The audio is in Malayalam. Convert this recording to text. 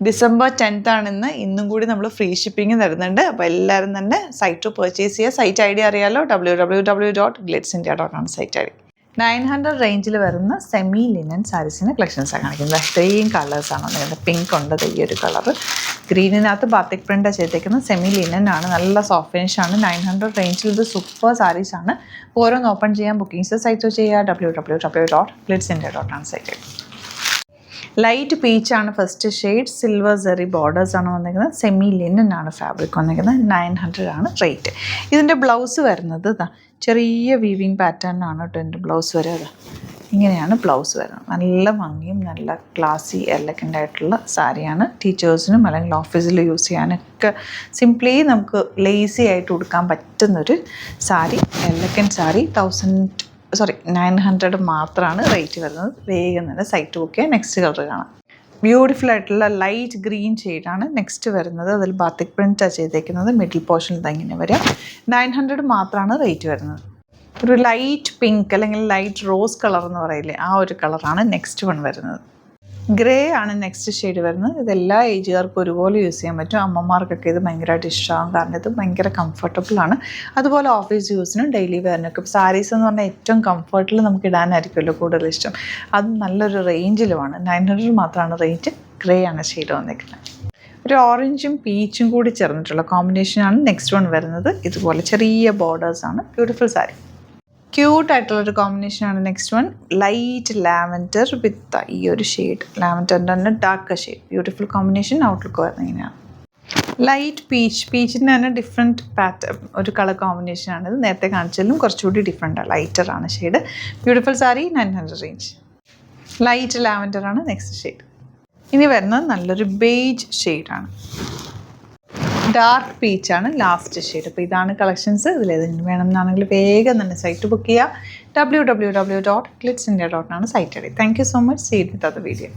December 10th ആണെന്ന് ഇന്നും കൂടി നമ്മൾ ഫ്രീ ഷിപ്പിംഗ് തരുന്നുണ്ട്. അപ്പോൾ എല്ലാവരും തന്നെ സൈറ്റ് പർച്ചേസ് ചെയ്യുക. സൈറ്റ് ഐ ഡി അറിയാലോ, www.glitzindia.com സൈറ്റ് ഐ ഡി. 900 റേഞ്ചിൽ വരുന്ന സെമി ലിനൻ സാരീസിൻ്റെ കളക്ഷൻസാണ് കാണിക്കുന്നത്. ഇത്രയും കളേഴ്സാണ് വന്നിരിക്കുന്നത്. പിങ്ക് ഉണ്ട്, ഈ ഒരു കളറ്, ഗ്രീനിനകത്ത് ബാത്തിക് പ്രിൻ്റാണ് ചെയ്തേക്കുന്നത്. സെമി ലിനൻ ആണ്, നല്ല സോഫ്റ്റ് ഫിനിഷ് ആണ്. 900 റേഞ്ചിൽ ഇത് സൂപ്പർ സാരീസാണ്. ഓരോന്ന് ഓപ്പൺ ചെയ്യാൻ ബുക്കിംഗ്സ് സൈറ്റ് ചെയ്യുക, www.glitzindia.com site I D. Light പീച്ചാണ് ഫസ്റ്റ് ഷെയ്ഡ്, സിൽവർ സെറി ബോർഡേഴ്സാണ് വന്നിരിക്കുന്നത്. സെമി ലിനൻ ആണ് ഫാബ്രിക് വന്നിരിക്കുന്നത്. 900 ആണ് റേറ്റ്. ഇതിൻ്റെ ബ്ലൗസ് വരുന്നത് ചെറിയ വീവിങ് പാറ്റേണിനാണ് കേട്ടോ എൻ്റെ ബ്ലൗസ് വരുന്നത്. ഇങ്ങനെയാണ് ബ്ലൗസ് വരുന്നത്. നല്ല ഭംഗിയും നല്ല ക്ലാസി എലഗൻ്റ് ആയിട്ടുള്ള സാരിയാണ്. ടീച്ചേഴ്സിനും അല്ലെങ്കിൽ ഓഫീസിൽ യൂസ് ചെയ്യാനൊക്കെ സിംപ്ലി നമുക്ക് ലേസി ആയിട്ട് ഉടുക്കാൻ പറ്റുന്നൊരു സാരി, എലഗൻ്റ് സാരി. 900 മാത്രമാണ് റേറ്റ് വരുന്നത്. വേഗം തന്നെ സൈറ്റ് ബുക്ക് ചെയ്യാം. നെക്സ്റ്റ് കളർ കാണാം. ബ്യൂട്ടിഫുൾ ആയിട്ടുള്ള ലൈറ്റ് ഗ്രീൻ ഷെയ്ഡാണ് നെക്സ്റ്റ് വരുന്നത്. അതിൽ ബാത്തിക് പ്രിൻ്റാണ് ചെയ്തേക്കുന്നത്. മിഡിൽ പോർഷനിൽ ഇങ്ങനെ വരിക. 900 മാത്രമാണ് റേറ്റ് വരുന്നത്. ഒരു ലൈറ്റ് പിങ്ക് അല്ലെങ്കിൽ ലൈറ്റ് റോസ് കളർ എന്ന് പറയില്ലേ, ആ ഒരു കളറാണ് നെക്സ്റ്റ് വൺ വരുന്നത്. ഗ്രേ ആണ് നെക്സ്റ്റ് ഷെയ്ഡ് വരുന്നത്. ഇത് എല്ലാ ഏജുകാർക്കും ഒരുപോലെ യൂസ് ചെയ്യാൻ പറ്റും. അമ്മമാർക്കൊക്കെ ഇത് ഭയങ്കരമായിട്ട് ഇഷ്ടമാകും, കാരണം ഇത് ഭയങ്കര കംഫർട്ടബിളാണ്. അതുപോലെ ഓഫീസ് യൂസിനും ഡെയിലി വെയറിനൊക്കെ. സാരീസ് എന്ന് പറഞ്ഞാൽ ഏറ്റവും കംഫർട്ടിൽ നമുക്ക് ഇടാനായിരിക്കുമല്ലോ കൂടുതൽ ഇഷ്ടം. അത് നല്ലൊരു റേഞ്ചിലുമാണ്. 900 മാത്രമാണ് റേറ്റ്. ഗ്രേ ആണ് ഷെയ്ഡ് വന്നിരിക്കുന്നത്. ഒരു ഓറഞ്ചും പീച്ചും കൂടി ചേർന്നിട്ടുള്ള കോമ്പിനേഷനാണ് നെക്സ്റ്റ് വൺ വരുന്നത്. ഇതുപോലെ ചെറിയ ബോർഡേഴ്സാണ്. ബ്യൂട്ടിഫുൾ സാരി, ക്യൂട്ടായിട്ടുള്ളൊരു കോമ്പിനേഷനാണ് next one. Light lavender with ഈ ഒരു ഷെയ്ഡ്, ലാവൻഡറിൻ്റെ തന്നെ dark shade. Beautiful combination. Outlook വരുന്നത് ഇങ്ങനെയാണ്. ലൈറ്റ് പീച്ചിൻ്റെ തന്നെ ഡിഫറെൻറ്റ് പാറ്റേൺ ഒരു കളർ കോമ്പിനേഷനാണിത്. നേരത്തെ കാണിച്ചാലും കുറച്ചുകൂടി ഡിഫറെൻറ്റാണ്. ലൈറ്ററാണ് shade. Beautiful sari, 900 range. Light ലാവൻഡറാണ് നെക്സ്റ്റ് ഷെയ്ഡ്. ഇനി വരുന്നത് നല്ലൊരു ബേജ് ഷെയ്ഡാണ്. ഡാർക്ക് പീച്ചാണ് ലാസ്റ്റ് ഷെയ്ഡ്. അപ്പോൾ ഇതാണ് കളക്ഷൻസ്. ഇതിലേതെങ്കിലും വേണമെന്നാണെങ്കിൽ വേഗം തന്നെ സൈറ്റ് ബുക്ക് ചെയ്യുക. www.glitzindia.com ആണ് സൈറ്റ് ഐ ഡി. Thank you so much. See you with other video.